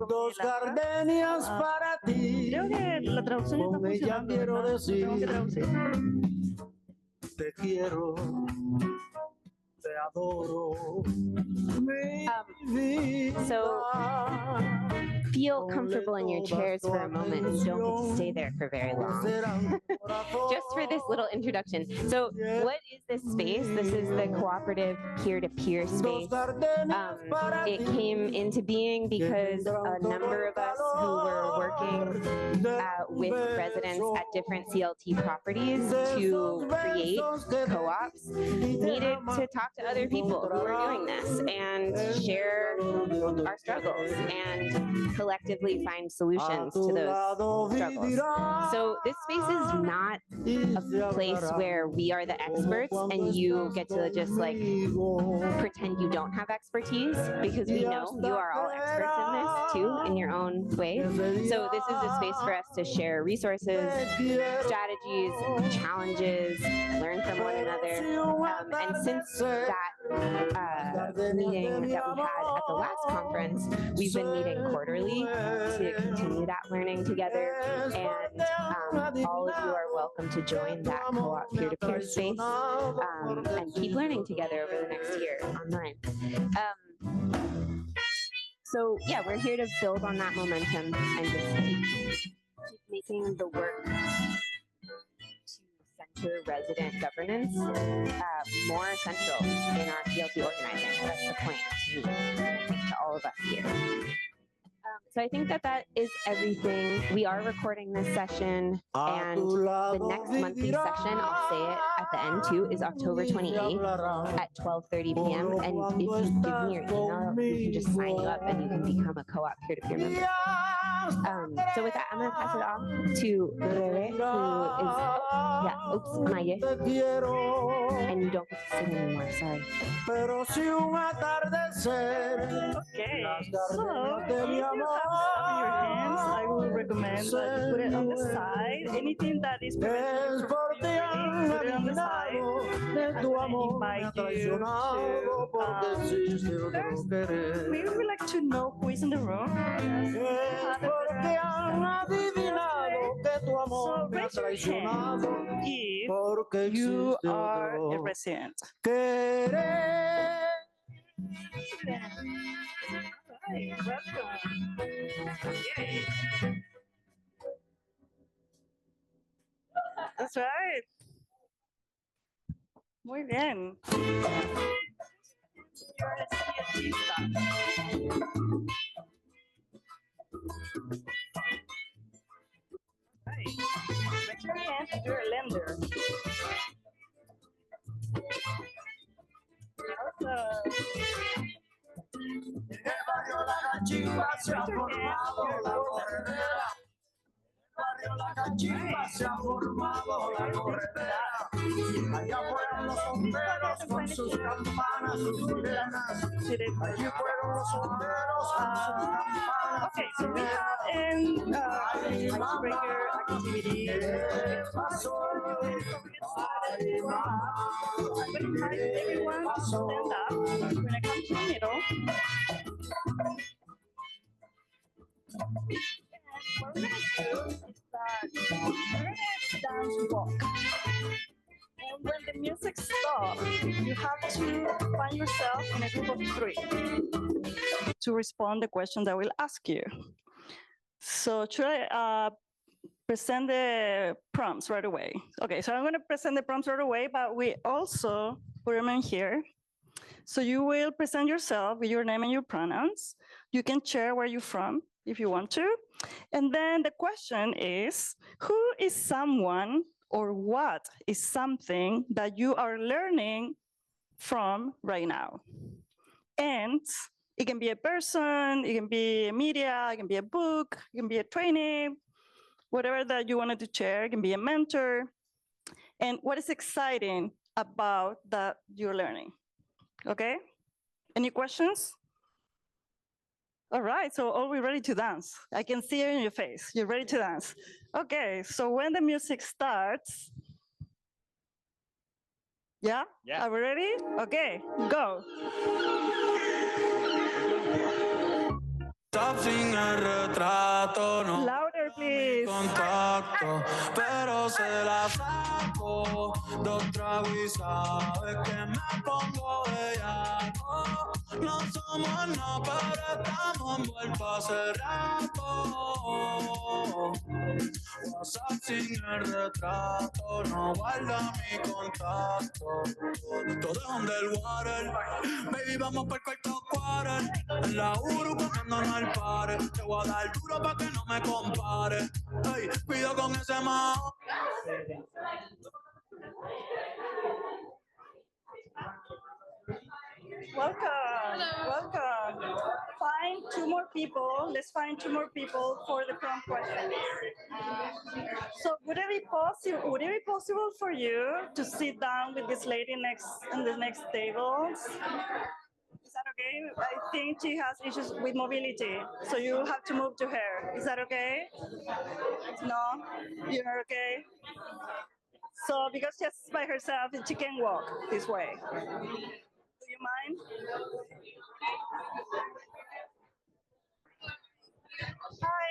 Dos gardenias para ti. Creo que la traducción está Con ella funcionando, quiero ¿verdad? decir, Tengo que traducir. te quiero, te adoro, mi vida. So feel comfortable in your chairs for a moment. You don't have to stay there for very long. Just for this little introduction. So what is this space? This is the cooperative peer-to-peer space. It came into being because a number of us who were working with residents at different CLT properties to create co-ops needed to talk to other people who were doing this and share our struggles and collectively find solutions to those struggles. So this space is not a place where we are the experts and you get to just like pretend you don't have expertise, because we know you are all experts in this too in your own way. So this is a space for us to share resources, strategies, challenges, learn from one another. And since that meeting that we had at the last conference, we've been meeting quarterly to continue that learning together. And all of you are welcome to join that co-op peer-to-peer space and keep learning together over the next year online. So yeah, we're here to build on that momentum and just keep making the work to center resident governance more central in our CLT organizing. That's the point to me, to all of us here. So I think that is everything. We are recording this session, and the next monthly session, I'll say it at the end too, is October 28th at 12:30 p.m. And if you give me your email, we can just sign you up and you can become a co-op peer-to-peer member. So with that, I'm going to pass it off to Rere, who is, Maye. And you don't get to sing anymore, sorry. Okay, so if you have stuff in your hands, I would recommend that you put it on the side. Anything that is preventing you from being ready, put it on the side. And I invite you to first, maybe we'd like to know who is in the room. So raise your hand if you are a resident. Hi, welcome. Yay. That's right. Muy bien. You're a CLT staff. Right. Raise your hand if you're a lender. Awesome. La cachimba se ha formado la corredera. Allá fueron los bomberos con sus campanas, sus sirenas. Allí fueron los bomberos con sus campanas. Okay, so we have an icebreaker activity. I'm going to invite everyone to stand up. We're going to come to the middle. What we're going to do is that we're going to dance walk. And when the music stops, you have to find yourself in a group of 3 to respond the question that we'll ask you. So should I present the prompts right away? Okay, so I'm going to present the prompts right away, but we also put them in here. So you will present yourself with your name and your pronouns. You can share where you're from if you want to. And then the question is, who is someone or what is something that you are learning from right now? And it can be a person, it can be a media, it can be a book, it can be a training, whatever that you wanted to share. It can be a mentor. And what is exciting about that you're learning? Okay? Any questions? All right, so are we ready to dance? I can see it in your face. You're ready to dance. Okay, so when the music starts, Yeah? Yeah. Are we ready? Okay, go. Stop sin el retrato, no. Louder, please. Contacto, pero se la saco. Dos tragos y sabes que me pongo bellaco. No somos nada, pero estamos envueltos hace rato. WhatsApp sin el retrato, no guarda mi contacto. Todo es underwater, baby, vamos por el cuarto quarter. En la Uru comiéndonos al pare. Te voy a dar duro pa' que no me compare. Ey, cuido con ese mao. Welcome. Welcome. Find two more people. Let's find two more people for the prompt question. So would it be possible? Would it be possible for you to sit down with this lady next in the next tables? Is that okay? I think she has issues with mobility, so you have to move to her. Is that okay? No, you're okay. So because she's by herself, she can walk this way. Do you mind? Hi.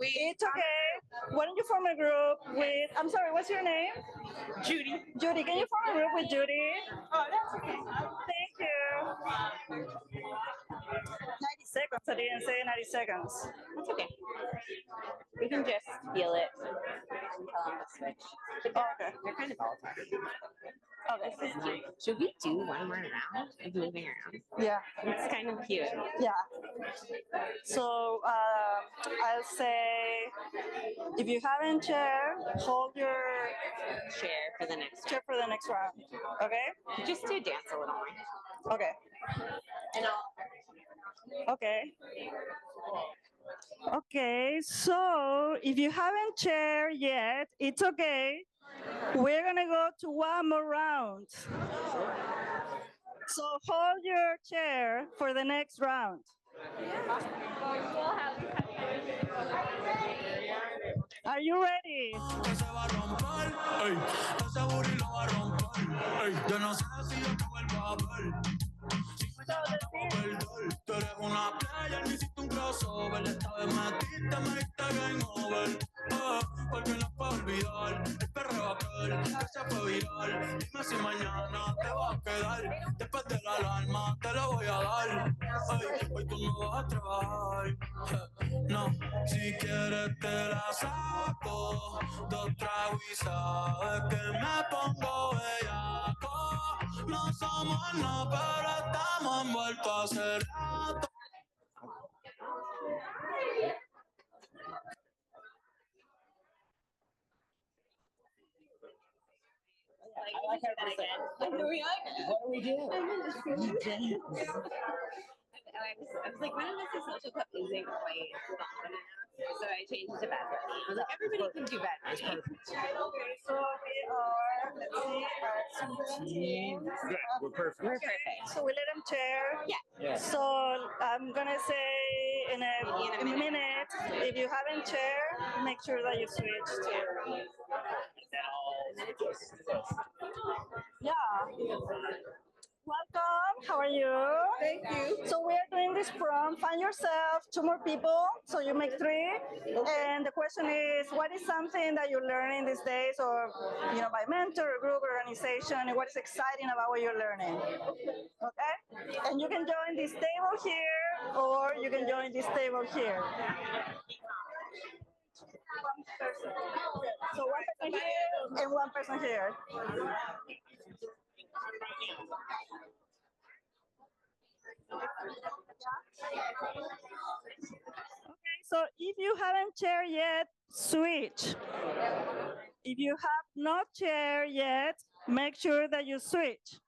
It's okay. Why don't you form a group with, I'm sorry, what's your name? Judy. Judy, can you form a group with Judy? Oh, that's okay. Thank you. 90 seconds, I didn't say 90 seconds. That's okay. We can just feel it and tell them to switch. But they're kind of all talking. Oh, this is cute. Should we do one more round of moving around? Yeah. It's kind of cute. Yeah. So I'll say, if you haven't chair, hold your Share for the next chair for the next round. Okay? round. Just to dance a little more. Okay. And I'll Okay. Okay, so if you haven't shared yet, it's okay. We're gonna go to one more round. So hold your chair for the next round. Are you ready? Tú eres una playa, no hiciste un crossover. Esta vez metiste, me diste game over. Porque no puedo olvidar el perreo aquel que se fue viral. Dime si mañana te vas a quedar. Después de la alarma te lo voy a dar. Ay, hoy tú no vas a trabajar. No, si quieres te la saco. Dos tragos y sabes que me pongo bellaco. No somos nada, pero estamos envueltos hace rato. I like how we said, what do we do? I was like, when is this a social club isn't quite long enough? So I changed to BACLT. I was like, everybody can do BACLT. So we are, let's see, at 17. Good, we're perfect. We're perfect. So we let them chair. Yeah. So I'm gonna say in a minute, if you haven't chair, make sure that you switch to. Yeah. Welcome. How are you? Thank you. So we are doing this prompt. Find yourself two more people, so you make three. Okay. And the question is, what is something that you're learning these days, or by mentor, group, organization, and what is exciting about what you're learning? Okay. And you can join this table here, or you can join this table here. One person. So one person here and one person here. Okay, so if you haven't shared yet, switch. If you have not shared yet, make sure that you switch.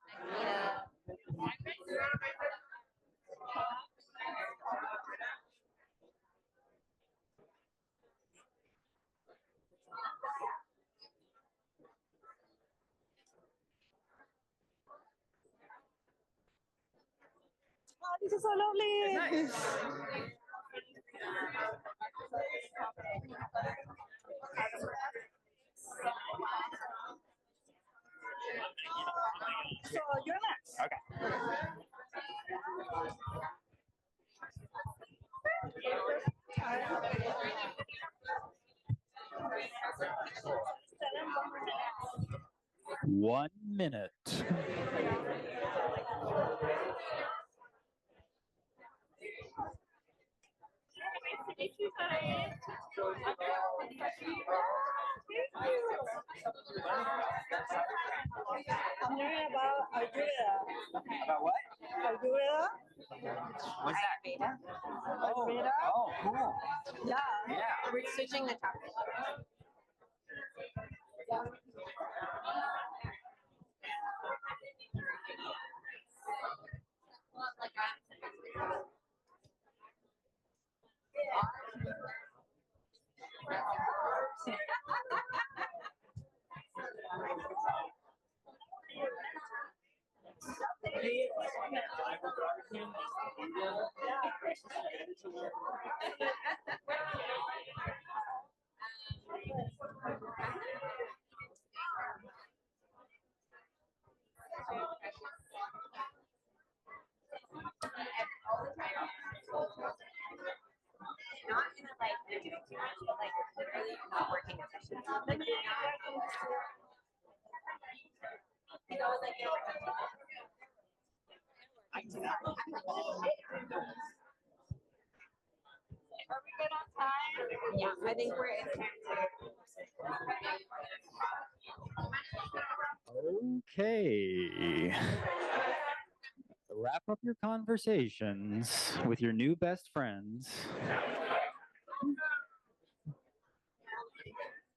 Oh, this is so lovely. 1 minute. I'm learning about Ayurveda. About what? Ayurveda. What's that? Ayurveda. Ayurveda. Oh, cool. Yeah. Yeah. We're switching the topic. Not in a like they're doing too much, but like literally not working efficiently. Like you're not. You know, like are we good on time? Yeah, I think we're in time too. Okay. Wrap up your conversations with your new best friends.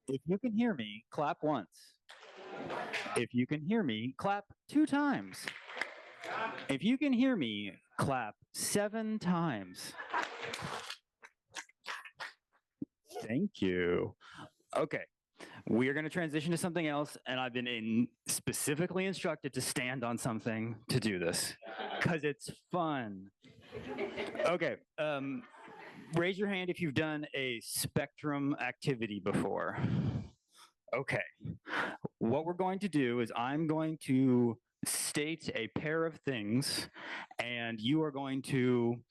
If you can hear me, clap once. If you can hear me, clap 2 times. If you can hear me, clap 7 times. Thank you. Okay, we are going to transition to something else, and I've been specifically instructed to stand on something to do this, because it's fun. Okay, raise your hand if you've done a spectrum activity before. Okay, what we're going to do is I'm going to state a pair of things, and you are going to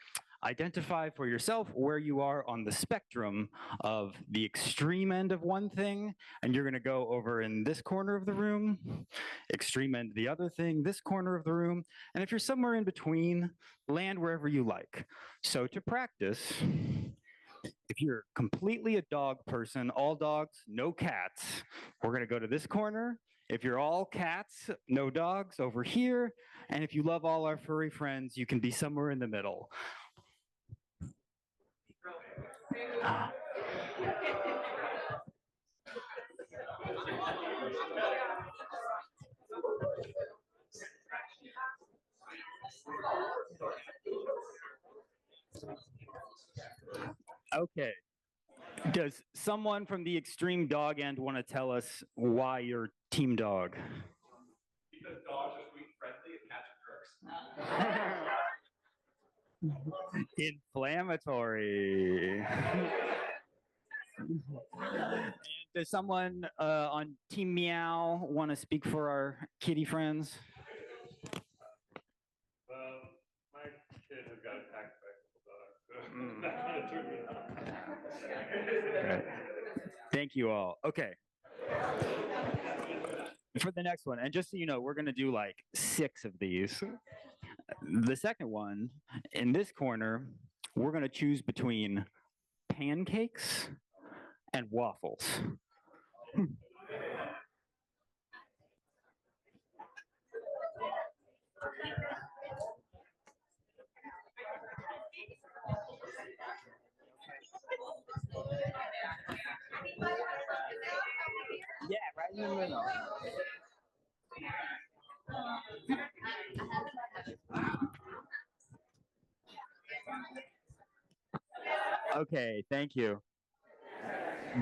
identify for yourself where you are on the spectrum of the extreme end of one thing, and you're going to go over in this corner of the room, extreme end of the other thing, this corner of the room, and if you're somewhere in between, land wherever you like. So to practice, if you're completely a dog person, all dogs, no cats, we're going to go to this corner. If you're all cats, no dogs, over here. And if you love all our furry friends, you can be somewhere in the middle. Okay. Does someone from the extreme dog end want to tell us why you're team dog? Because dogs are sweet and friendly and cats are jerks. Inflammatory. And does someone on Team Meow want to speak for our kitty friends? Well, my kid has got attacked by a couple dogs. So Okay. Thank you all. Okay. For the next one, and just so you know, we're going to do like 6 of these. The second one, in this corner, we're going to choose between pancakes and waffles. Yeah, right in the middle. Okay, thank you.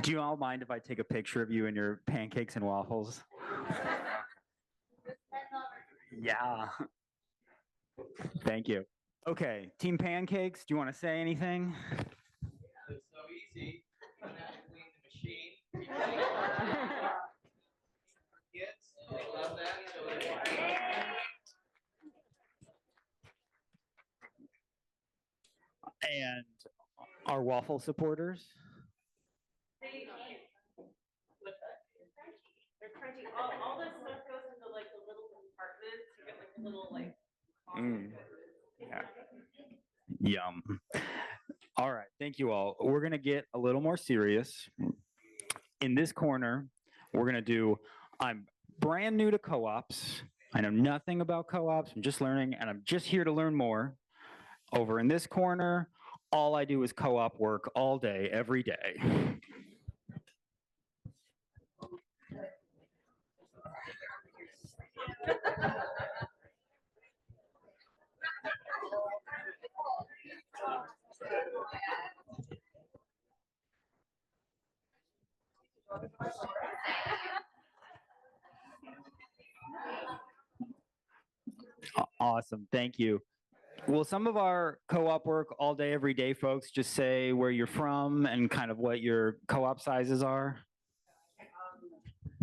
Do you all mind if I take a picture of you and your pancakes and waffles? Yeah. Thank you. Okay, Team Pancakes, do you want to say anything? It's so easy. You don't have to clean the machine. Kids, they love that. And our waffle supporters? They're crunchy. All this stuff goes into little like. Yeah. Yum. All right, thank you all. We're gonna get a little more serious. In this corner, we're gonna do, I'm brand new to co-ops. I know nothing about co-ops, I'm just learning, and I'm just here to learn more. Over in this corner, all I do is co-op work all day, every day. Awesome, thank you. Will some of our co-op work all day, every day folks just say where you're from and kind of what your co-op sizes are?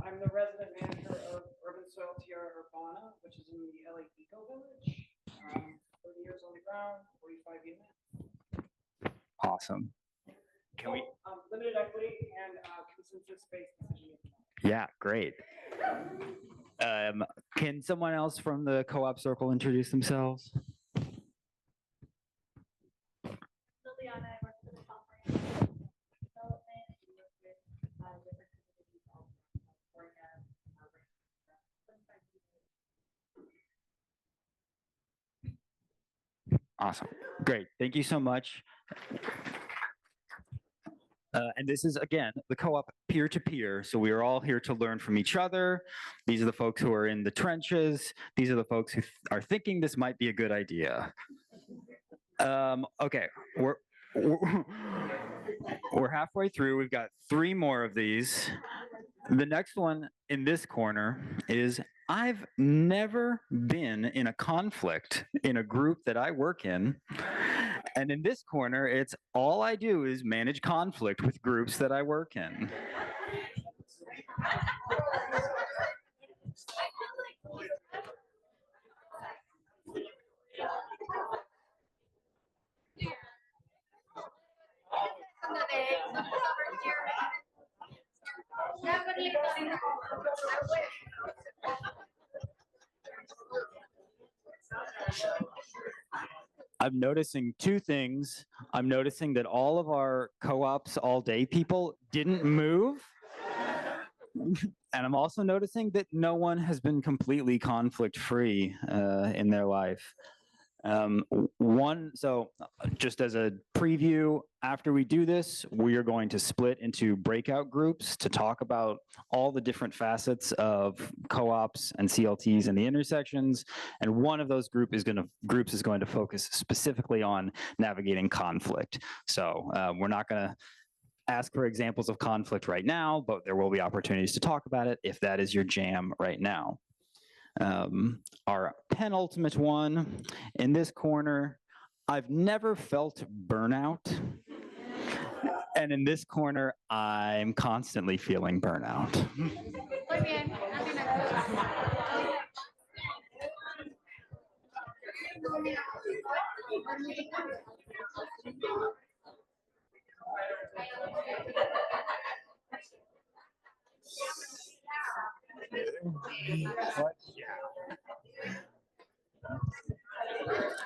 I'm the resident manager of Urban Soil Tierra Urbana, which is in the LA Eco Village. 30 years on the ground, 45 units. Awesome. Can we? Limited equity and consensus-based decision. Yeah, great. Can someone else from the co-op circle introduce themselves? Liliana, I work for the comprehensive development and work with different communities all around California. Awesome. Great. Thank you so much. And this is, again, the co-op peer-to-peer. So we are all here to learn from each other. These are the folks who are in the trenches. These are the folks who are thinking this might be a good idea. Okay, we're halfway through. We've got 3 more of these. The next one in this corner is, I've never been in a conflict in a group that I work in. And in this corner, it's all I do is manage conflict with groups that I work in. I'm noticing 2 things. I'm noticing that all of our co-ops all day people didn't move. And I'm also noticing that no one has been completely conflict-free in their life. So just as a preview, after we do this, we are going to split into breakout groups to talk about all the different facets of co-ops and CLTs and the intersections. And one of those groups is going to focus specifically on navigating conflict. So we're not going to ask for examples of conflict right now, but there will be opportunities to talk about it if that is your jam right now. Our penultimate one in this corner, I've never felt burnout. And in this corner, I'm constantly feeling burnout.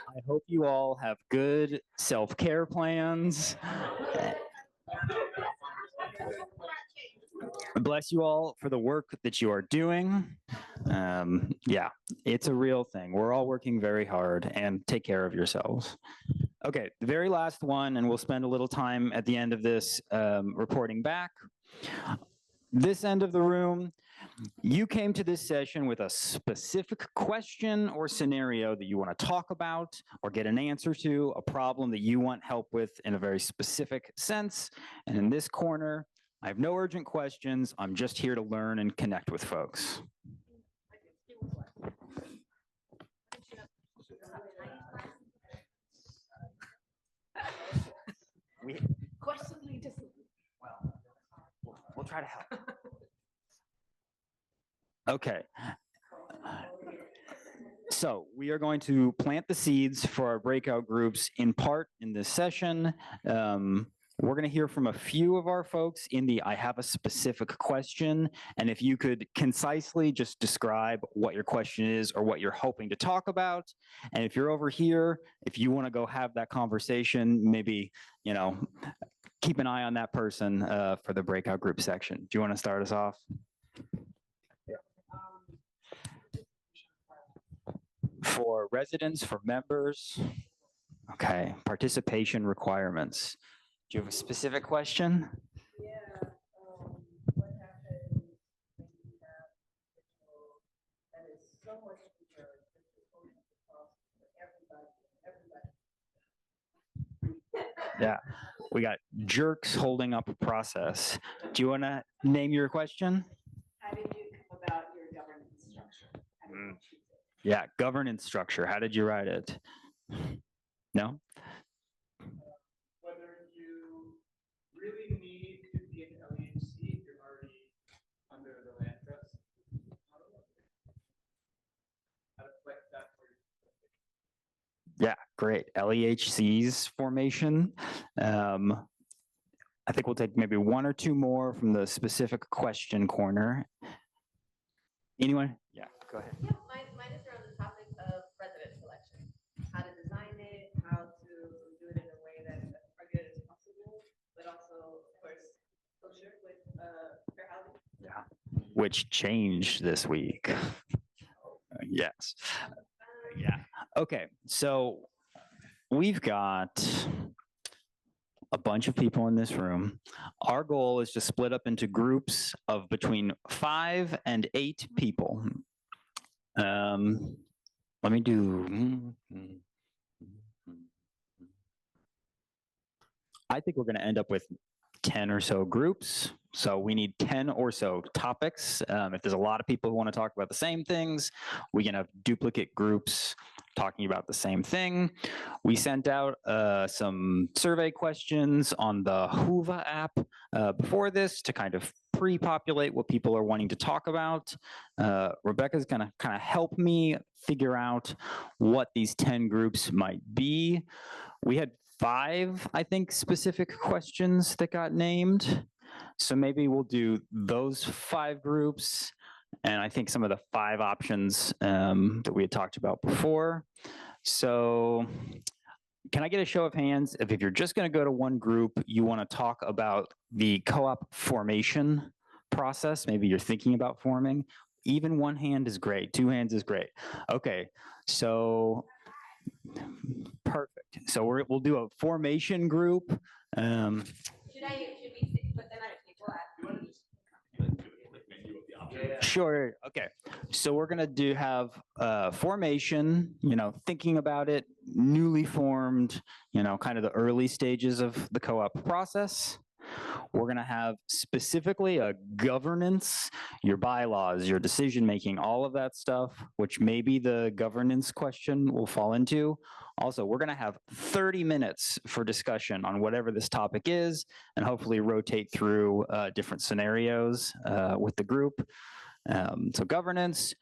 I hope you all have good self-care plans. Bless you all for the work that you are doing. Yeah, it's a real thing. We're all working very hard, and take care of yourselves. Okay, the very last one, and we'll spend a little time at the end of this reporting back. This end of the room, you came to this session with a specific question or scenario that you want to talk about or get an answer to, a problem that you want help with in a very specific sense. And in this corner, I have no urgent questions. I'm just here to learn and connect with folks. We'll try to help. Okay. So we are going to plant the seeds for our breakout groups in part in this session. We're going to hear from a few of our folks in the I have a specific question. And if you could concisely just describe what your question is or what you're hoping to talk about. And if you're over here, if you want to go have that conversation, maybe, you know, keep an eye on that person for the breakout group section. Do you want to start us off? For residents, for members. Okay, participation requirements. Do you have a specific question? Yeah, what happens when you have ritual that is so much bigger than the social cost for everybody? Yeah, we got jerks holding up a process. Do you want to name your question? How did you come about your governance structure? How did you choose it? Yeah, governance structure. How did you write it? No? Whether you really need to be an LEHC if you're already under the land trust. How to flex that for you. Yeah, great. LEHC's formation. I think we'll take maybe one or two more from the specific question corner. Anyone? Yeah, go ahead. Yeah, mine is around the topic of resident selection. How to design it, how to do it in a way that is as targeted as possible, but also, of course, kosher with fair housing. Yeah, which changed this week. Yes. Yeah. Okay, so we've got a bunch of people in this room. Our goal is to split up into groups of between 5 and 8 people. Let me do. I think we're going to end up with 10 or so groups. So we need 10 or so topics. If there's a lot of people who want to talk about the same things, we can have duplicate groups talking about the same thing. We sent out some survey questions on the Whova app before this to kind of pre-populate what people are wanting to talk about. Rebecca's gonna kind of help me figure out what these 10 groups might be. We had 5, I think, specific questions that got named. So maybe we'll do those 5 groups, and I think some of the 5 options that we had talked about before. So can I get a show of hands if you're just going to go to one group, you want to talk about the co-op formation process? Maybe you're thinking about forming. Even 1 hand is great. 2 hands is great. Okay, so perfect. So we'll do a formation group. Should we put them at a table? Sure. Okay. So we're gonna have formation. Thinking about it, newly formed. Kind of the early stages of the co-op process. We're gonna have specifically a governance, your bylaws, your decision making, all of that stuff, which maybe the governance question will fall into. Also, we're gonna have 30 minutes for discussion on whatever this topic is, and hopefully rotate through different scenarios with the group. So governance,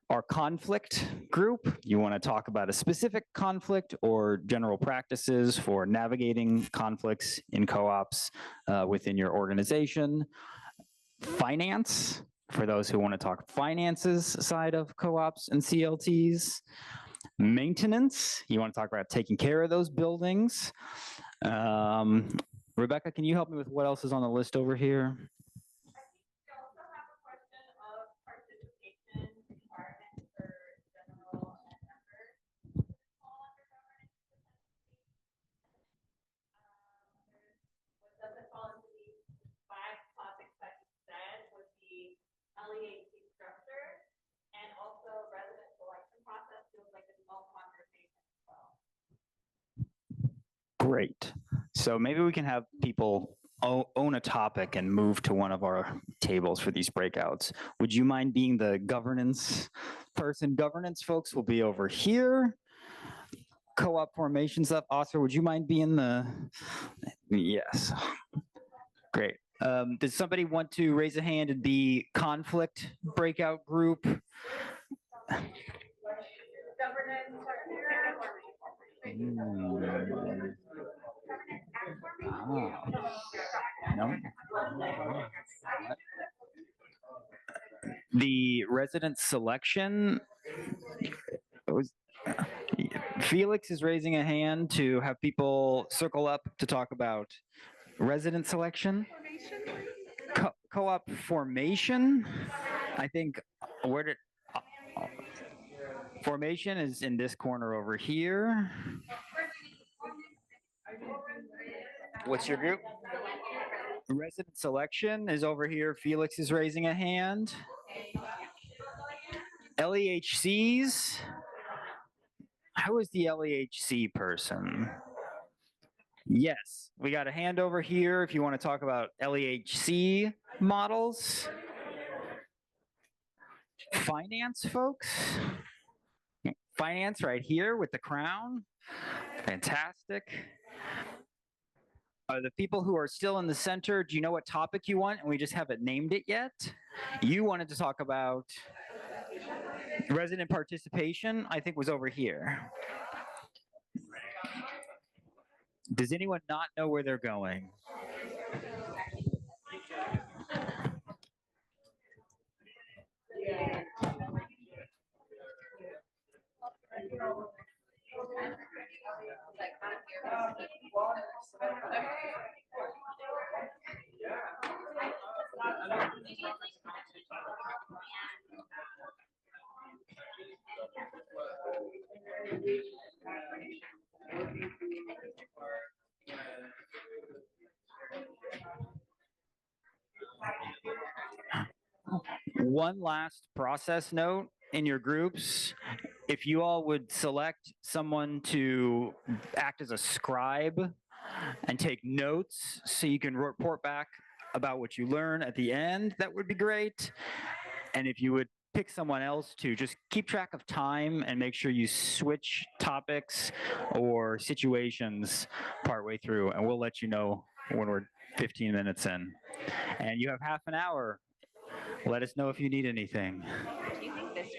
our conflict group, you wanna talk about a specific conflict or general practices for navigating conflicts in co-ops within your organization. Finance, for those who wanna talk finances side of co-ops and CLTs. Maintenance, you want to talk about taking care of those buildings. Rebecca, can you help me with what else is on the list over here? I think we also have a question of participation requirements for general and members. Fall under governance potentially. What doesn't fall into these 5 topics that you said would be LEHC structure and also resident selection process feels like it's all conversation as well. Great. So maybe we can have people own a topic and move to one of our tables for these breakouts. Would you mind being the governance person? Governance folks will be over here. Co-op formation stuff. Oscar, would you mind being the, yes. Great. Does somebody want to raise a hand and be conflict breakout group? resident selection. Felix is raising a hand to have people circle up to talk about resident selection. Co-op formation. I think where did formation is in this corner over here. What's your group? Resident selection is over here. Felix is raising a hand. LEHCs. Who is the LEHC person? Yes, we got a hand over here if you want to talk about LEHC models. Finance folks. Finance right here with the crown. Fantastic. The people who are still in the center, do you know what topic you want? And we just haven't named it yet. You wanted to talk about resident participation, I think was over here. Does anyone not know where they're going? One last process note in your groups. If you all would select someone to act as a scribe and take notes so you can report back about what you learn at the end, that would be great. And if you would pick someone else to just keep track of time and make sure you switch topics or situations partway through, and we'll let you know when we're 15 minutes in. And you have half an hour. Let us know if you need anything. Do you think this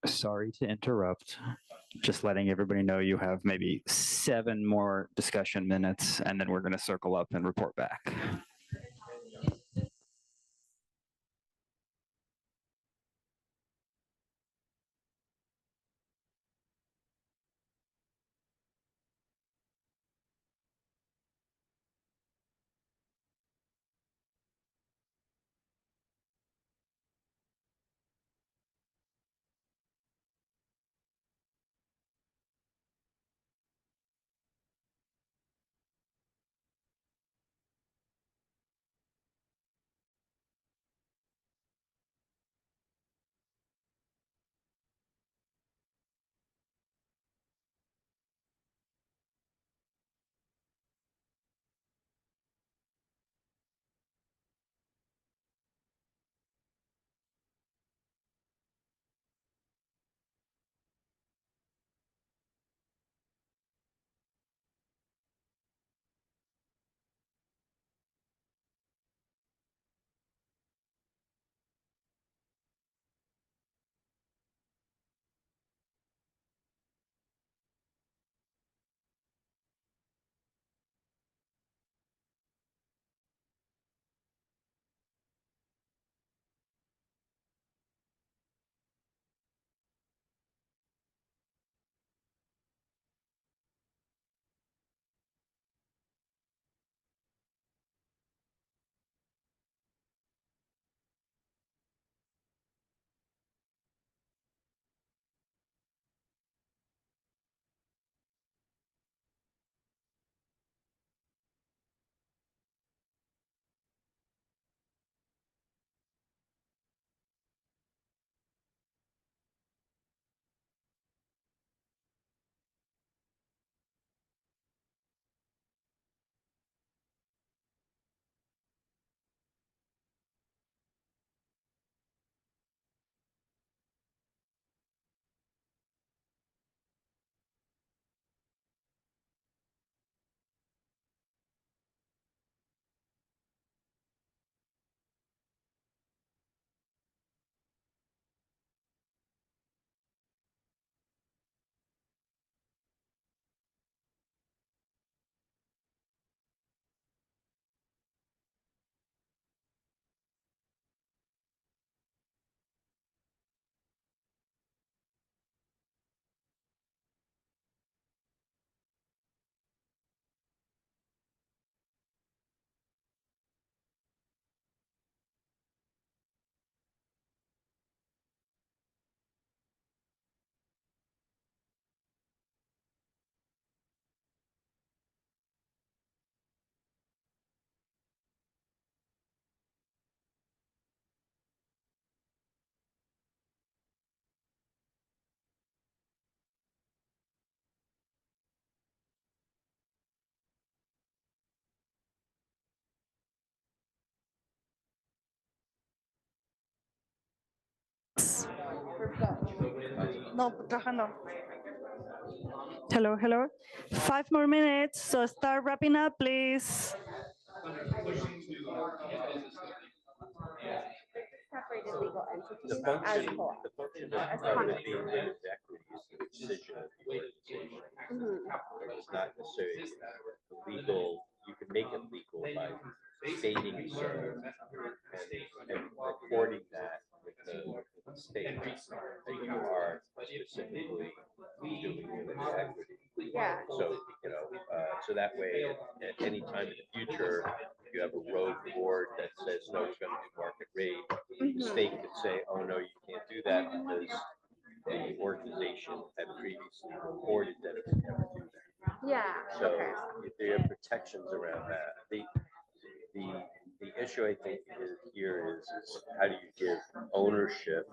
Sorry to interrupt. Just letting everybody know you have maybe 7 more discussion minutes, and then we're going to circle up and report back. No, trabajando. Hello, hello. 5 more minutes, so start wrapping up, please. Separated legal entities The as function, co-op. the function As of condos. it being limited equity is the decision of the organization. It's not necessarily the legal, you can make it legal by stating so and recording that with the state that you are specifically doing limited equity. Yeah. So, so that way, at any time in the future, if you have a road board that says, no, we're gonna do market rate, the state could say, oh, no, you can't do that because the organization had previously reported that it would never do that. Yeah. So Okay. there are protections around that. The issue I think here is how do you give ownership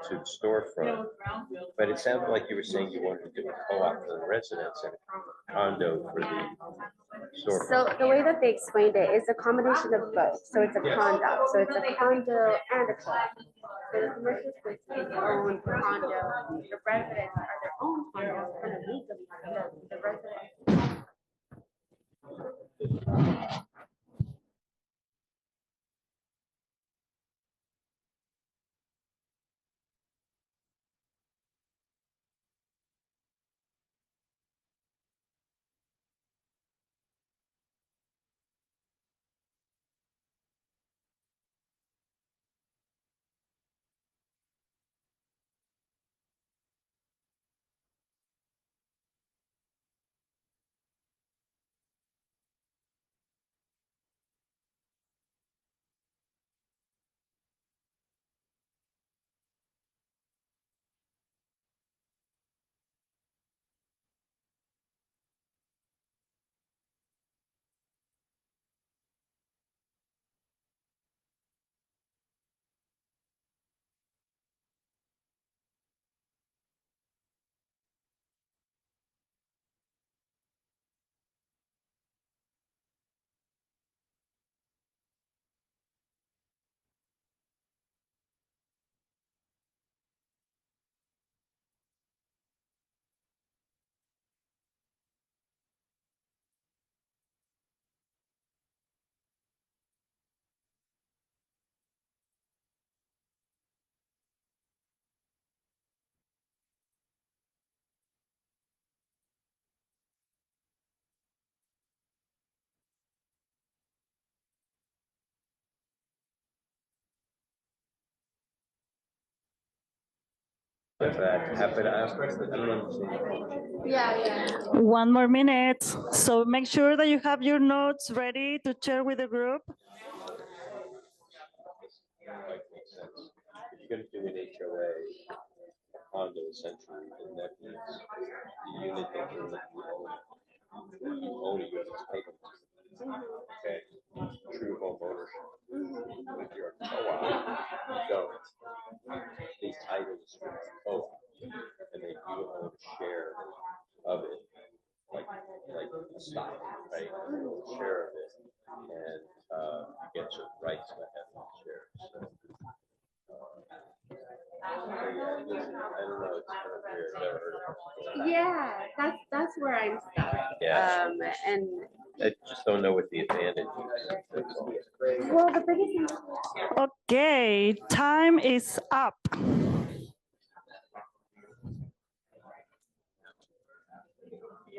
to the storefront? But it sounded like you were saying you wanted to do a co-op for the residents and a condo for the storefront. So the way that they explained it is a combination of both. So it's a condo. So it's a condo and a co-op. So the commercial space is its own condo. The residents are their own condo, kind of legally. The residents. Happy to ask. Yeah. 1 more minute. So make sure that you have your notes ready to share with the group. Might make sense. If you're gonna do an HOA condo essentially, then that means the unit that you're looking to own, you own a unit, it's taken to. Okay, true home ownership. If you're a co-op, you don't. These titles from the co-op, and then you own a share of it, like stock, right? You own a share of it, and you get your rights to have those shares. So, I don't know. It's kind of weird. Never heard of it. Yeah, that's where I'm stuck. Yeah. And I just don't know what the advantage is. That's all. well, the biggest thing. Okay, time is up.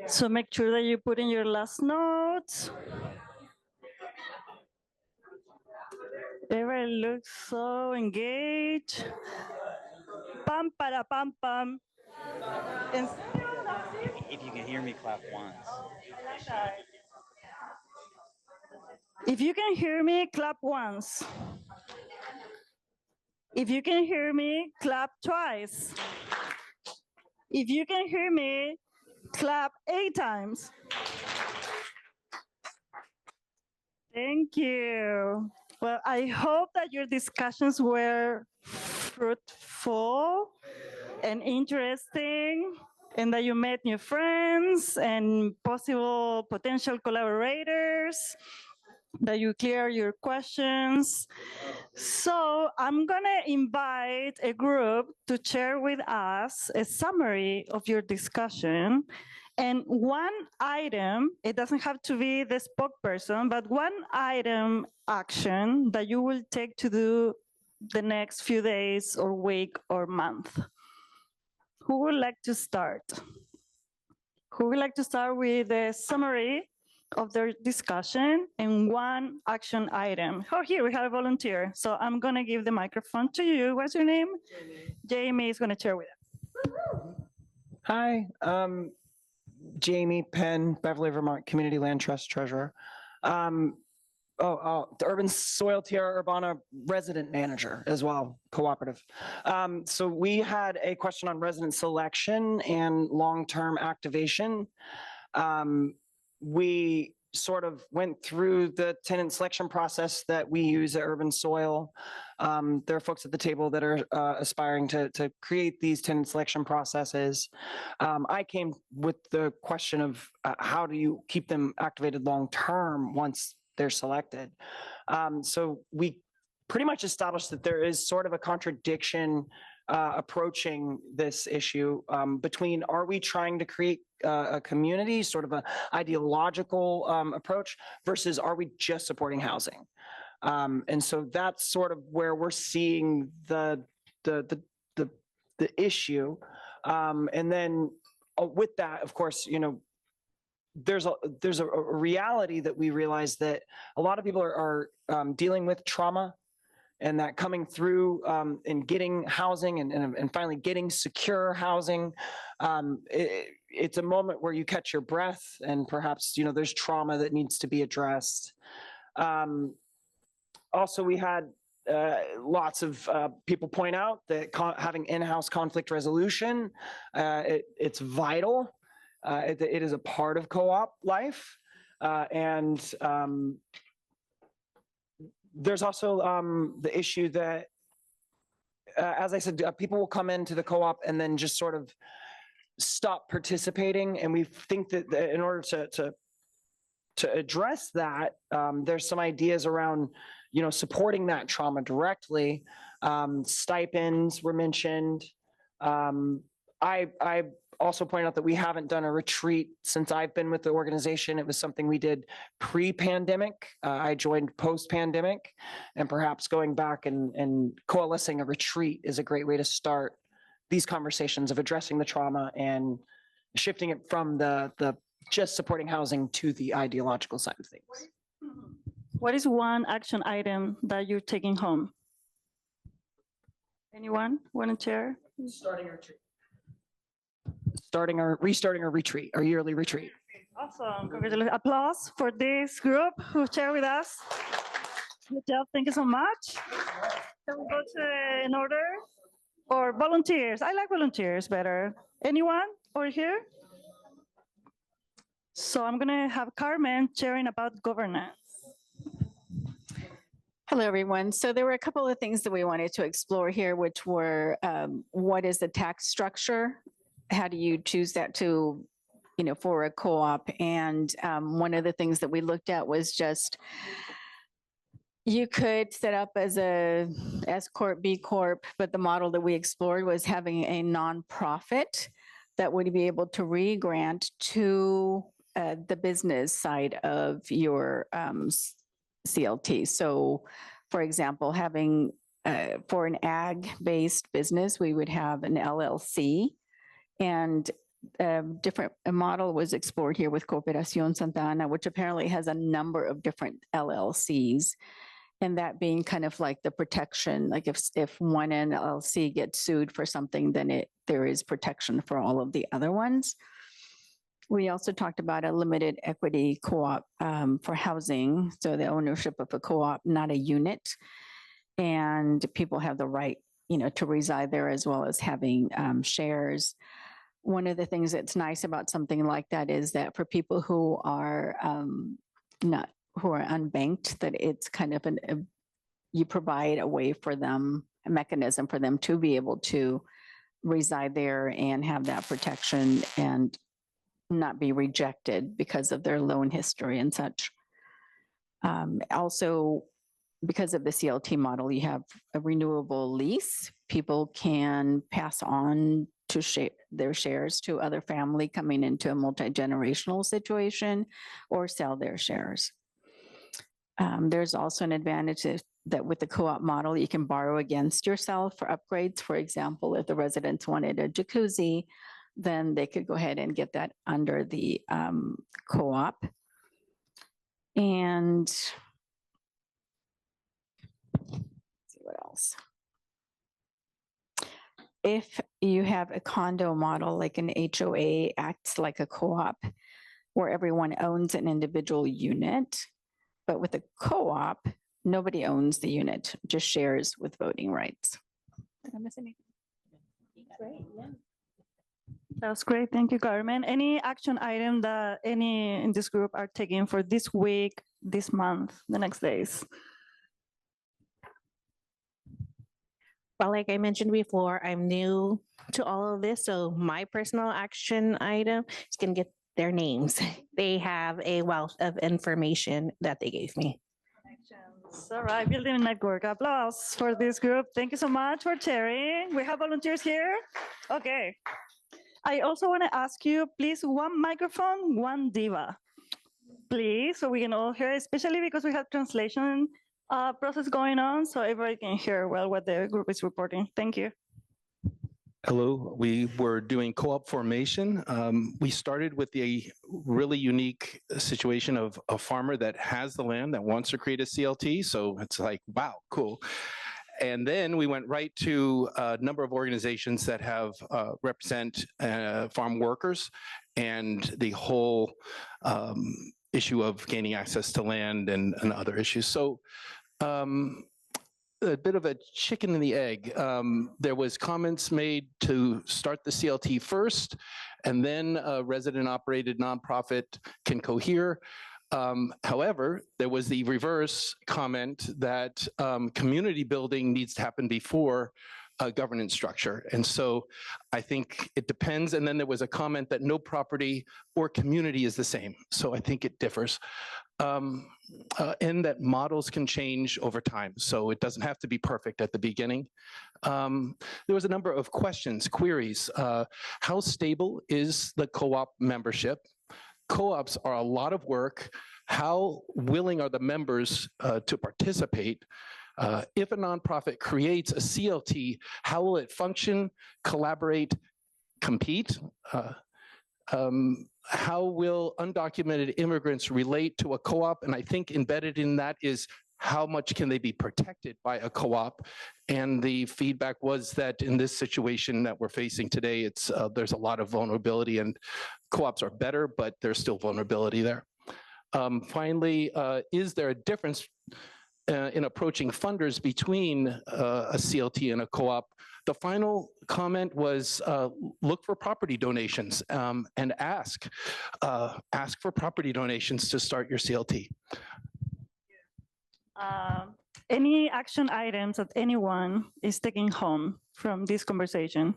So make sure that you put in your last notes. Everybody looks so engaged. Pam para pam pam. If you can hear me, clap once. If you can hear me, clap once. If you can hear me, clap twice. If you can hear me, clap 8 times. Thank you. Well, I hope that your discussions were fruitful and interesting, and that you met new friends and potential collaborators, that you clear your questions. So I'm gonna invite a group to share with us a summary of your discussion. And one item, it doesn't have to be the spokesperson, but one item action that you will take to do the next few days or week or month. Who would like to start? Who would like to start with a summary of their discussion and one action item? Oh, here we have a volunteer. So I'm gonna give the microphone to you. What's your name? Jamie is gonna share with us. Hi, Jamie Penn, Beverly, Vermont Community Land Trust Treasurer. The Urban Soil Tierra Urbana resident manager as well, cooperative. So we had a question on resident selection and long-term activation. We sort of went through the tenant selection process that we use at Urban Soil. There are folks at the table that are aspiring to create these tenant selection processes. I came with the question of how do you keep them activated long-term once they're selected? So we pretty much established that there is sort of a contradiction approaching this issue between, are we trying to create a community, sort of an ideological approach, versus are we just supporting housing? And so that's sort of where we're seeing the issue. And then with that, of course, you know, there's a reality that we realize that a lot of people are dealing with trauma, and that coming through and getting housing and finally getting secure housing, it's a moment where you catch your breath, and perhaps, you know, there's trauma that needs to be addressed. Also, we had lots of people point out that having in-house conflict resolution, it's vital. It is a part of co-op life. There's also the issue that, as I said, people will come into the co-op and then just sort of stop participating. And we think that in order to address that, there's some ideas around, you know, supporting that trauma directly. Stipends were mentioned. I also point out that we haven't done a retreat since I've been with the organization. It was something we did pre-pandemic. I joined post-pandemic, and perhaps going back and coalescing a retreat is a great way to start these conversations of addressing the trauma and shifting it from the just supporting housing to the ideological side of things. What is one action item that you're taking home? Anyone want to share? Restarting our retreat, our yearly retreat. Awesome. Congratulations. Applause for this group who share with us. Good job. Thank you so much. Can we go to in order? Or volunteers? I like volunteers better. Anyone over here? So I'm going to have Carmen sharing about governance. Hello, everyone. So there were a couple of things that we wanted to explore here, which were what is the tax structure? How do you choose that to, for a co-op? And one of the things that we looked at was just, you could set up as a S Corp, B Corp, but the model that we explored was having a nonprofit that would be able to re-grant to the business side of your CLT. So, for example, having for an ag-based business, we would have an LLC, and a different model was explored here with Cooperación Santa Ana, which apparently has a number of different LLCs, and that being kind of like the protection, like if one LLC gets sued for something, then there is protection for all of the other ones. We also talked about a limited equity co-op for housing. So the ownership of a co-op, not a unit. And people have the right, to reside there as well as having shares. One of the things that's nice about something like that is that for people who are who are unbanked, that it's kind of you provide a way for them, a mechanism for them to be able to reside there and have that protection and not be rejected because of their loan history and such. Also, because of the CLT model, you have a renewable lease. People can pass on to their shares to other family coming into a multi-generational situation or sell their shares. There's also an advantage that with the co-op model, you can borrow against yourself for upgrades. For example, if the residents wanted a jacuzzi, then they could go ahead and get that under the co-op. And let's see what else. If you have a condo model, like an HOA acts like a co-op, where everyone owns an individual unit, but with a co-op, nobody owns the unit, just shares with voting rights. Did I miss anything? Great, yeah. That was great. Thank you, Carmen. Any action item that any in this group are taking for this week, this month, the next days? Well, like I mentioned before, I'm new to all of this. So my personal action item is going to get their names. They have a wealth of information that they gave me. All right, building a network. Applause for this group. Thank you so much for sharing. We have volunteers here. Okay. I also want to ask you, please, one microphone, one diva, please, so we can all hear, especially because we have translation process going on, so everybody can hear well what the group is reporting. Thank you. Hello, we were doing co-op formation. We started with the really unique situation of a farmer that has the land that wants to create a CLT. So it's like, wow, cool. And then we went right to a number of organizations that have represent farm workers and the whole issue of gaining access to land and other issues. So a bit of a chicken and the egg. There was comments made to start the CLT first, and then a resident-operated nonprofit can cohere. However, there was the reverse comment that community building needs to happen before a governance structure. And so I think it depends. And then there was a comment that no property or community is the same. So I think it differs. And that models can change over time. So it doesn't have to be perfect at the beginning. There was a number of questions, queries. How stable is the co-op membership? Co-ops are a lot of work. How willing are the members to participate? If a nonprofit creates a CLT, how will it function, collaborate, compete? How will undocumented immigrants relate to a co-op? And I think embedded in that is how much can they be protected by a co-op? And the feedback was that in this situation that we're facing today, it's there's a lot of vulnerability, and co-ops are better, but there's still vulnerability there. Finally, is there a difference in approaching funders between a CLT and a co-op? The final comment was look for property donations and ask for property donations to start your CLT. Any action items that anyone is taking home from this conversation?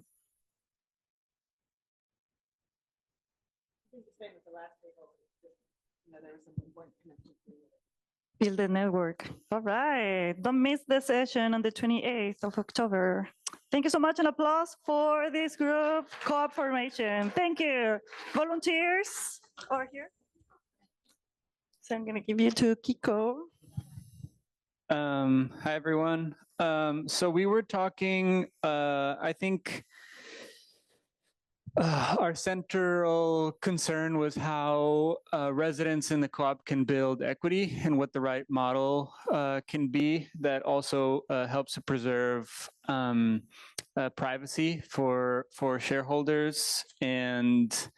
Build the network. All right. Don't miss the session on the 28th of October. Thank you so much. An applause for this group co-op formation. Thank you. Volunteers over here. So I'm going to give you to Kiko. Hi, everyone. So we were talking, I think our central concern was how residents in the co-op can build equity and what the right model can be that also helps to preserve privacy for shareholders and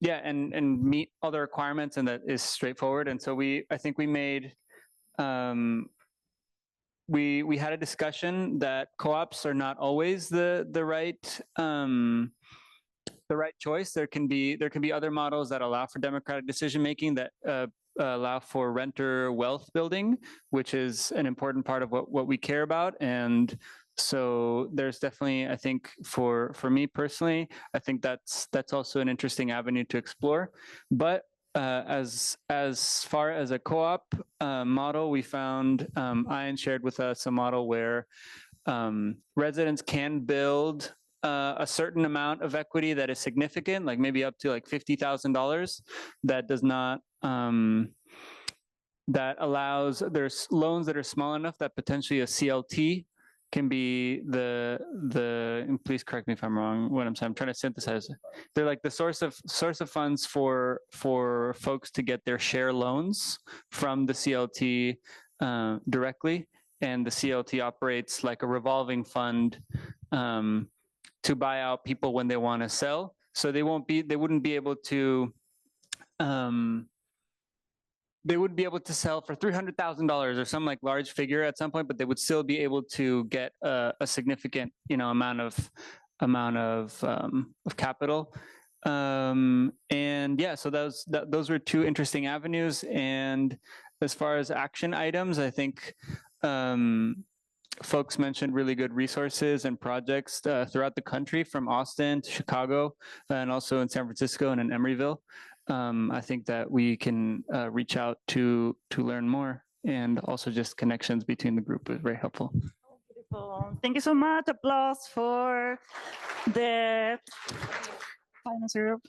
yeah, and meet all the requirements, and that is straightforward. And so I think we made, we had a discussion that co-ops are not always the right choice. There can be other models that allow for democratic decision making, that allow for renter wealth building, which is an important part of what we care about. And so there's definitely, I think, for me personally, I think that's also an interesting avenue to explore. But as far as a co-op model, we found, Ian shared with us a model where residents can build a certain amount of equity that is significant, like maybe up to like $50,000, that does not, that allows, there's loans that are small enough that potentially a CLT can be and please correct me if I'm wrong what I'm saying. I'm trying to synthesize. They're like the source of funds for folks to get their share loans from the CLT directly, and the CLT operates like a revolving fund to buy out people when they want to sell. So they wouldn't be able to they would be able to sell for $300,000 or some like large figure at some point, but they would still be able to get a significant, amount of capital. And yeah, so those were two interesting avenues. And as far as action items, I think folks mentioned really good resources and projects throughout the country, from Austin to Chicago, and also in San Francisco and in Emeryville. I think that we can reach out to learn more, and also just connections between the group is very helpful. Beautiful. Thank you so much. Applause for the finance group,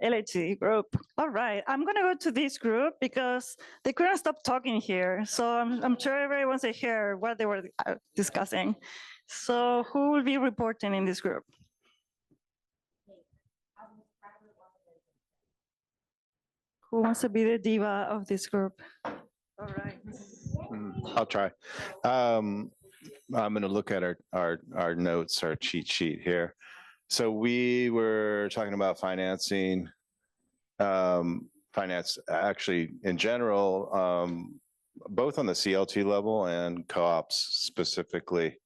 LHC group. All right, I'm gonna go to this group because they couldn't stop talking here. So I'm sure everyone wants to hear what they were discussing. So who will be reporting in this group? Who wants to be the diva of this group? All right. I'll try. I'm going to look at our notes, our cheat sheet here. So we were talking about financing, finance actually in general, both on the CLT level and co-ops specifically.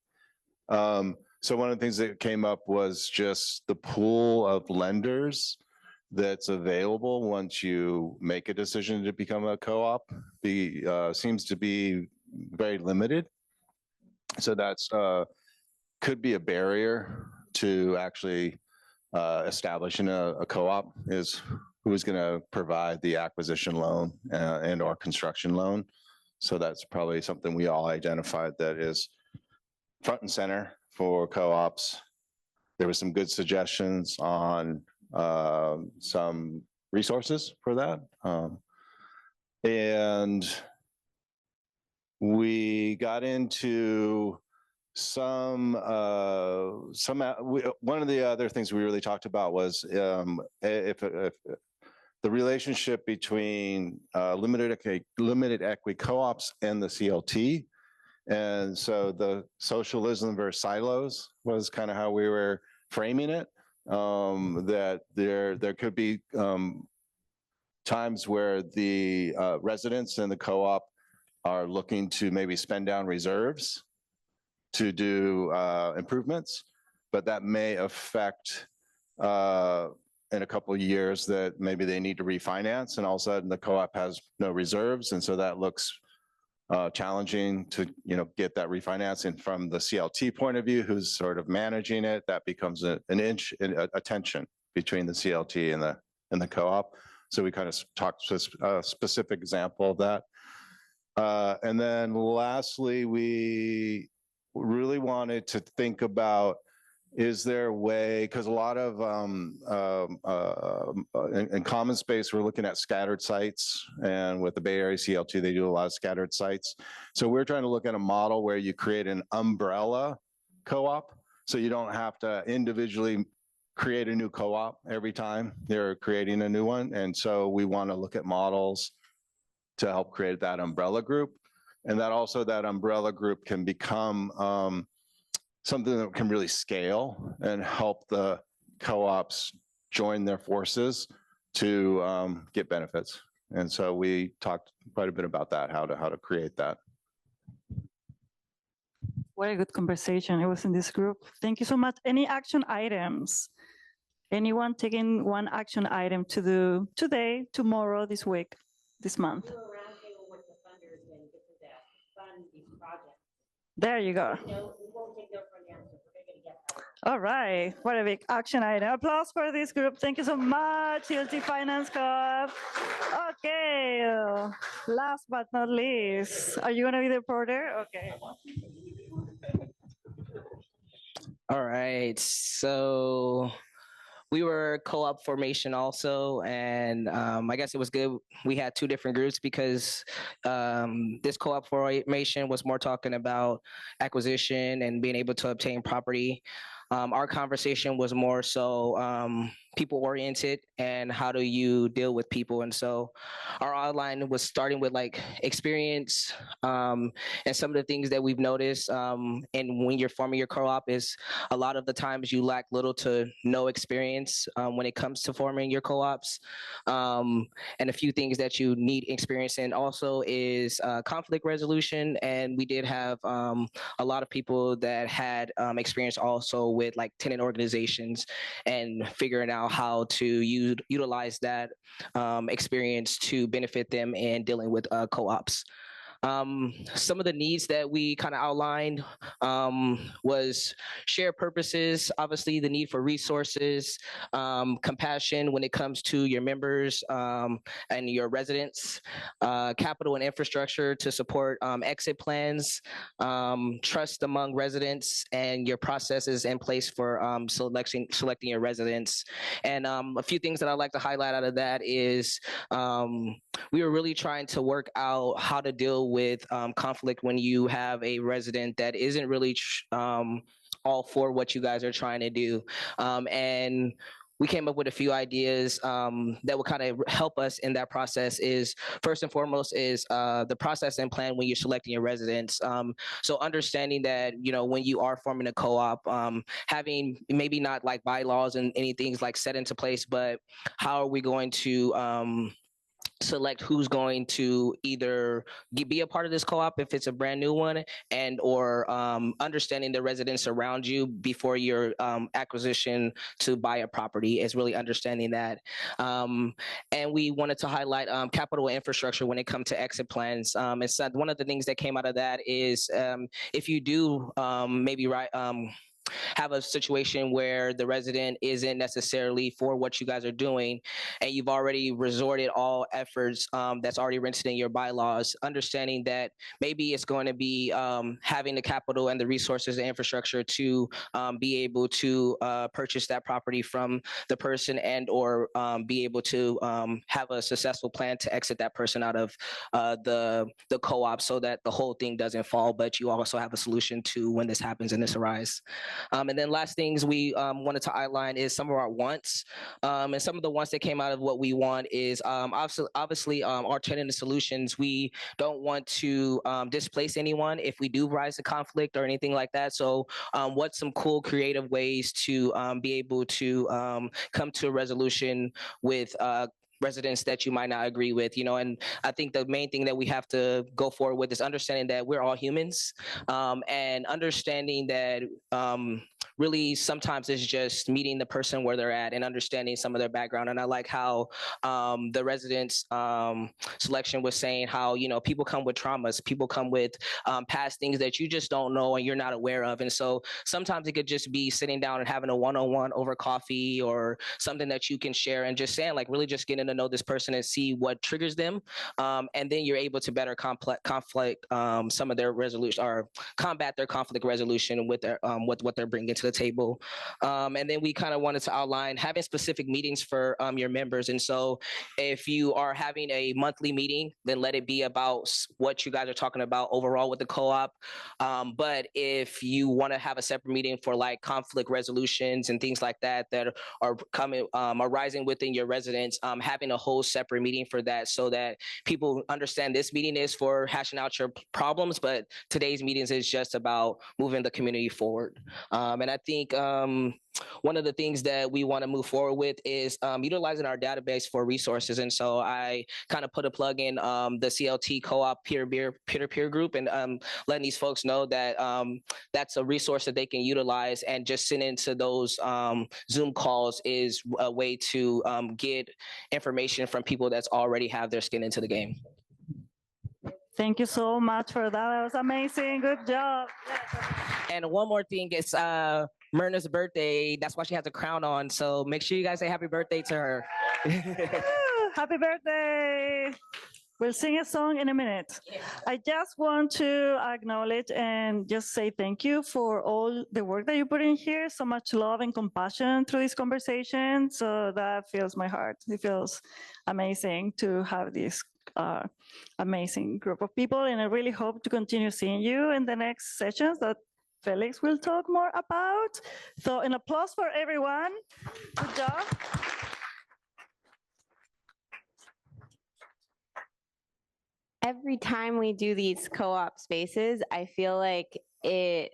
So one of the things that came up was just the pool of lenders that's available once you make a decision to become a co-op seems to be very limited. So that's could be a barrier to actually establishing a co-op, is who's going to provide the acquisition loan and or construction loan. So that's probably something we all identified that is front and center for co-ops. There were some good suggestions on some resources for that. And we got into one of the other things we really talked about was if the the relationship between limited equity co-ops and the CLT. And so the socialism versus silos was kind of how we were framing it. That there could be times where the residents and the co-op are looking to maybe spend down reserves to do improvements, but that may affect in a couple of years that maybe they need to refinance, and all of a sudden the co-op has no reserves, and so that looks challenging to get that refinancing from the CLT point of view, who's sort of managing it. That becomes a tension between the CLT and the co-op. So we kind of talked a specific example of that. And then lastly, we really wanted to think about, is there a way, because a lot of in common space, we're looking at scattered sites, and with the Bay Area CLT, they do a lot of scattered sites. So we're trying to look at a model where you create an umbrella co-op, so you don't have to individually create a new co-op every time they're creating a new one. And so we want to look at models to help create that umbrella group. And that also, that umbrella group can become something that can really scale and help the co-ops join their forces to get benefits. And so we talked quite a bit about that, how to create that. What a good conversation. It was in this group. Thank you so much. Any action items? Anyone taking one action item to do today, tomorrow, this week, this month? There you go. All right, what a big action item. Applause for this group. Thank you so much, CLT Finance Club. Okay, last but not least, are you gonna be the reporter? Okay. All right, so we were co-op formation also, and I guess it was good. We had two different groups because this co-op formation was more talking about acquisition and being able to obtain property. Our conversation was more so people oriented and how do you deal with people. And so our outline was starting with like experience and some of the things that we've noticed. And when you're forming your co-op is a lot of the times you lack little to no experience when it comes to forming your co-ops. And a few things that you need experience in also is conflict resolution. And we did have a lot of people that had experience also with like tenant organizations and figuring out how to utilize that experience to benefit them in dealing with co-ops. Some of the needs that we kind of outlined was shared purposes, obviously the need for resources, compassion when it comes to your members and your residents, capital and infrastructure to support exit plans, trust among residents, and your processes in place for selecting your residents. And a few things that I'd like to highlight out of that is we were really trying to work out how to deal with conflict when you have a resident that isn't really all for what you guys are trying to do. And we came up with a few ideas that would kind of help us in that process. Is first and foremost is the process and plan when you're selecting your residents. So understanding that, you know, when you are forming a co-op, having maybe not like bylaws and anything like set into place, but how are we going to select who's going to either be a part of this co-op if it's a brand new one, and or understanding the residents around you before your acquisition to buy a property is really understanding that. And we wanted to highlight capital infrastructure when it comes to exit plans. And so one of the things that came out of that is if you do maybe have a situation where the resident isn't necessarily for what you guys are doing, and you've already resorted all efforts that's already rented in your bylaws, understanding that maybe it's going to be having the capital and the resources and infrastructure to be able to purchase that property from the person, and or be able to have a successful plan to exit that person out of the co-op so that the whole thing doesn't fall, but you also have a solution to when this happens and this arises. And then last things we wanted to outline is some of our wants. And some of the wants that came out of what we want is obviously our tenant solutions. We don't want to displace anyone if we do rise to conflict or anything like that. So what's some cool creative ways to be able to come to a resolution with residents that you might not agree with, and I think the main thing that we have to go forward with is understanding that we're all humans, and understanding that really sometimes it's just meeting the person where they're at and understanding some of their background. And I like how the residents selection was saying how, people come with traumas, people come with past things that you just don't know and you're not aware of. And so sometimes it could just be sitting down and having a one-on-one over coffee or something that you can share and just saying, like, really just getting to know this person and see what triggers them. And then you're able to better conflict some of their resolution or combat their conflict resolution with their with what they're bringing to the table. And then we kind of wanted to outline having specific meetings for your members. And so if you are having a monthly meeting, then let it be about what you guys are talking about overall with the co-op. But if you want to have a separate meeting for like conflict resolutions and things like that that are coming arising within your residents, having a whole separate meeting for that so that people understand this meeting is for hashing out your problems, but today's meetings is just about moving the community forward. And I think one of the things that we want to move forward with is utilizing our database for resources. And so I kind of put a plug in the CLT co-op peer-to-peer group and letting these folks know that that's a resource that they can utilize, and just send into those Zoom calls is a way to get information from people that's already have their skin into the game. Thank you so much for that. That was amazing. Good job. And one more thing, it's Myrna's birthday. That's why she has a crown on. So make sure you guys say happy birthday to her. Happy birthday. We'll sing a song in a minute. I just want to acknowledge and just say thank you for all the work that you put in here. So much love and compassion through this conversation. So that fills my heart. It feels amazing to have this amazing group of people. And I really hope to continue seeing you in the next sessions that Felix will talk more about. So an applause for everyone. Good job. Every time we do these co-op spaces, I feel like it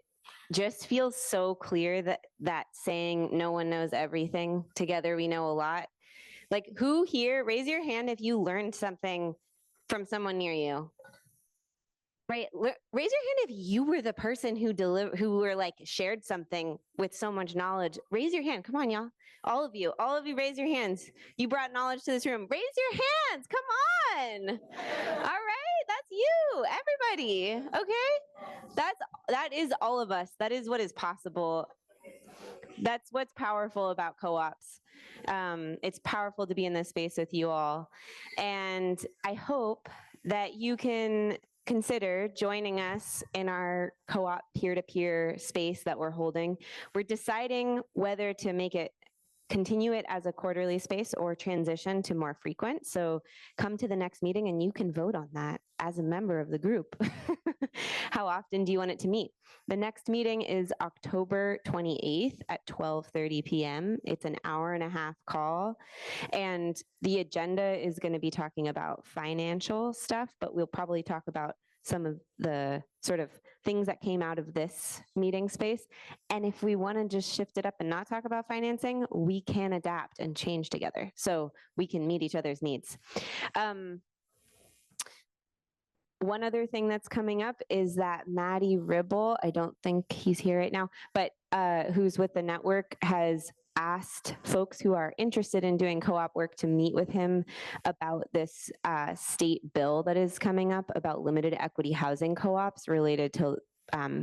just feels so clear that saying no one knows everything, together we know a lot. Like, who here, raise your hand if you learned something from someone near you. Right, raise your hand if you were the person who were like shared something with so much knowledge. Raise your hand, come on, y'all. All of you raise your hands. You brought knowledge to this room. Raise your hands, come on. All right, that's you, everybody, okay? That is all of us. That is what is possible. That's what's powerful about co-ops. It's powerful to be in this space with you all. And I hope that you can consider joining us in our co-op peer-to-peer space that we're holding. We're deciding whether to continue it as a quarterly space or transition to more frequent. So come to the next meeting and you can vote on that as a member of the group. How often do you want it to meet? The next meeting is October 28th at 12:30 p.m. It's an hour-and-a-half call. And the agenda is going to be talking about financial stuff, but we'll probably talk about some of the sort of things that came out of this meeting space. And if we want to just shift it up and not talk about financing, we can adapt and change together so we can meet each other's needs. One other thing that's coming up is that Maddie Ribble, I don't think he's here right now, but who's with the network, has asked folks who are interested in doing co-op work to meet with him about this state bill that is coming up about limited equity housing co-ops related to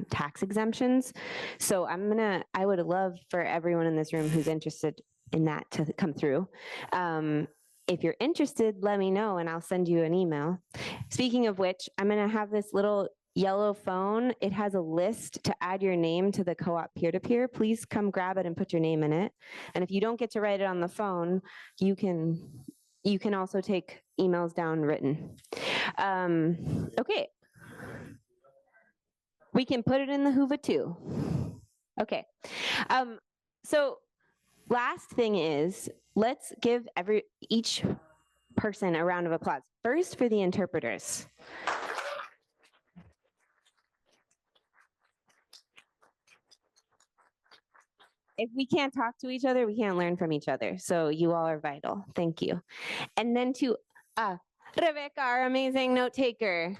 tax exemptions. So I would love for everyone in this room who's interested in that to come through. If you're interested, let me know and I'll send you an email. Speaking of which, I'm gonna have this little yellow phone. It has a list to add your name to the co-op peer-to-peer. Please come grab it and put your name in it. And if you don't get to write it on the phone, you can also take emails down written. Okay. We can put it in the Hoover too. Okay. So last thing is, let's give each person a round of applause. First for the interpreters. If we can't talk to each other, we can't learn from each other. So you all are vital. Thank you. And then to Rebecca, our amazing note taker,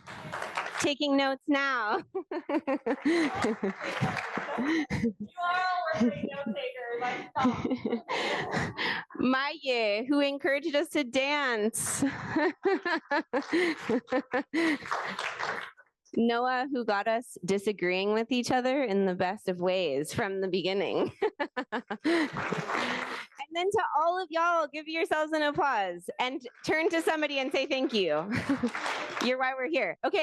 taking notes now. You are all working note takers. Maye, who encouraged us to dance. Noah, who got us disagreeing with each other in the best of ways from the beginning. And then to all of y'all, give yourselves an applause and turn to somebody and say thank you. You're why we're here. Okay.